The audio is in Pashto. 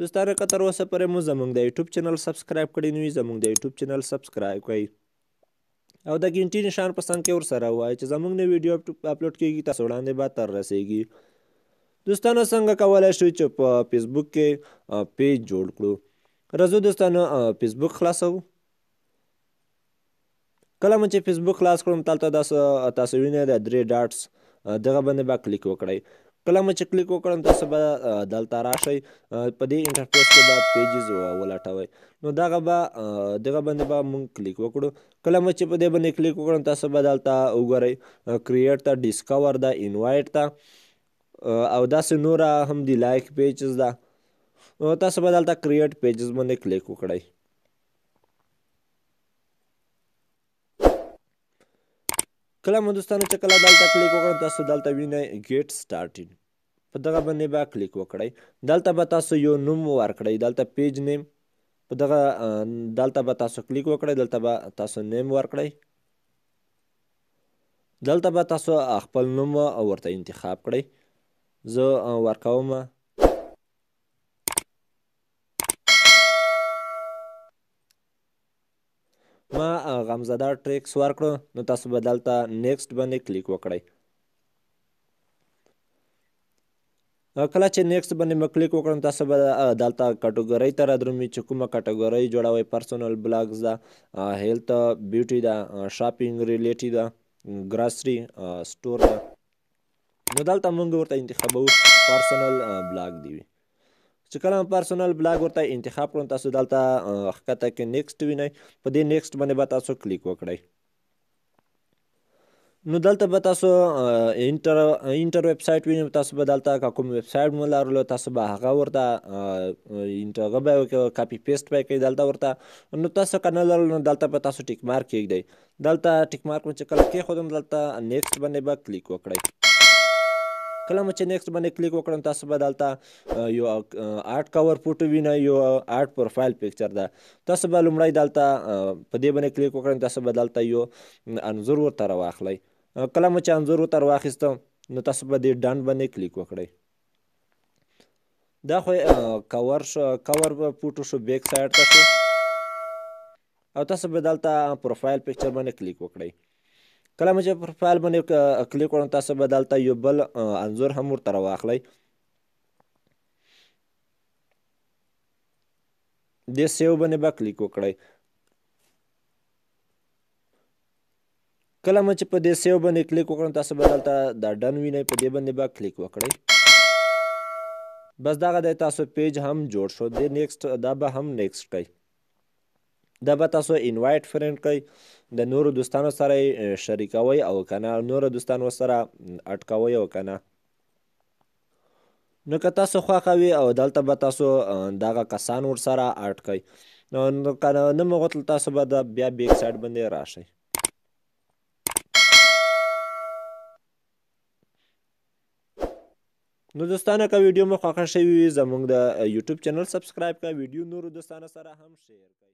دوستانو که تر اوسه پورې مو زموږ د یوټیوب چینل سبسکرایب کړی نه وي زموږ د یوټیوب چینل سبسکرایب کړئ او د ګنټې نشان په څنګ کې ورسره ووایئ چې زموږ نوی ویډیو اپلوډ کېږي تاسو وړاندې به تر رسیږي. دوستانو څنګه کولی شو چې په فیسبوک کې پیج جوړ کړو. راځو دوستانو فیسبوک خلاصوو. کله مو چې فیسبوک خلاص کړم دلته تاسو وینئ د 3 ډاټس دغه باندې به کلیک وکړئ. کله مو چې کلیک وکړم تاسو به دلته راشئ په دې انټرفیس کې به پیجز ولټوئ نو دغه باندې به مونږ کلیک وکړو. کله مو چې په دې باندې کلیک وکړم تاسو به دلته وګورئ کریټ ته ډسکور ده انوایټ ته او داسې نوره هم دي لایک پیجز ده تاسو به دلته کریټ پیجز باندې کلیک وکړئ. کله مو دوستانو چې کله دلته کلیک وکړم تاسو دلته وینئ ګیټ سټارټډ په دغه باندې به کلیک وکړئ. دلته به تاسو یو نوم ورکړئ دلته پیج نیم په دغه دلته به تاسو کلیک وکړئ دلته به تاسو نیم ورکړئ. دلته به تاسو خپل نوم ورته انتخاب کړئ. زه ورکوم ما غمزده ټریکس ورکړو نو تاسو به دلته نیکسټ باندې کلیک وکړئ. کله چې نیکسټ باندې مو کلیک وکړم تاسو به دلته کټګورۍ ته رادرومي چې کومه کټګورۍ جوړوئ پرسونل بلاګز ده هیلث بیوټي ده شاپینګ ریلیټي ده ګراسري سټور ده نو دلته مونږ ورته انتخابوو پرسونل بلاګ دی وي. چې کله پرسونل بلاګ ورته انتخاب کړم تاسو دلته ښکته کې نیکسټ وینئ په دې نیکسټ باندې به تاسو کلیک وکړئ. نو دلته به تاسو انټر ویب سایټ وینئ تاسو به دلته که کوم ویب سایټ مو لرلو تاسو به هغه ورته هغه به کاپي پیسټ به کوئ دلته ورته نو تاسو که نه لرلو نو دلته به تاسو ټیک مارک کېږدئ. دلته ټیک مارک مو چې کله کېښودم دلته نیکسټ باندې به کلیک وکړئ. کله مو چې نیکسټ باندې کلیک وکړم تاسو به دلته یو آرټ کور فوټو وینئ یو آرټ پروفایل پکچر ده تاسو به لومړی دلته په دې باندې کلیک وکړئ تاسو به دلته یو انځور ورته راواخلئ. کله مو چې انځور ورته راواخیسته نو تاسو به دې ډن باندې کلیک وکړئ. دا خو کور فوټو شو بیک سایډ ته شو او تاسو به دلته پروفایل پکچر باندې کلیک وکړئ. کله مو چې پروفایل باندې کلیک وکړم تاسو به دلته یو بل انځور هم ورته راواخلئ. دې سیو باندې به کلیک وکړئ. کله مو چې په دې سیو باندې کلیک وکړم تاسو به دلته دا ډن وینئ په دې باندې به کلیک وکړئ. بس دغه دی تاسو پیج هم جوړ شو دا به هم نیکسټ کړئ. دا به تاسو انوایټ فرینډ کړئ د نورو دوستانو سره یې شریکوئ او که نه نورو دوستانو سره اډ کوئ او که نه نو که تاسو خوښه وي او دلته به تاسو دغه کسان ورسره اډ کړئ نو که نه مو غوښتل تاسو به بیا بیک سایډ باندې راشئ. نو دوستانو که ویډیو مو خوښه شوې وي زموږ د یوټیوب چینل سبسکرایب کړئ ویډیو نورو دوستانو سره هم شیر کړئ.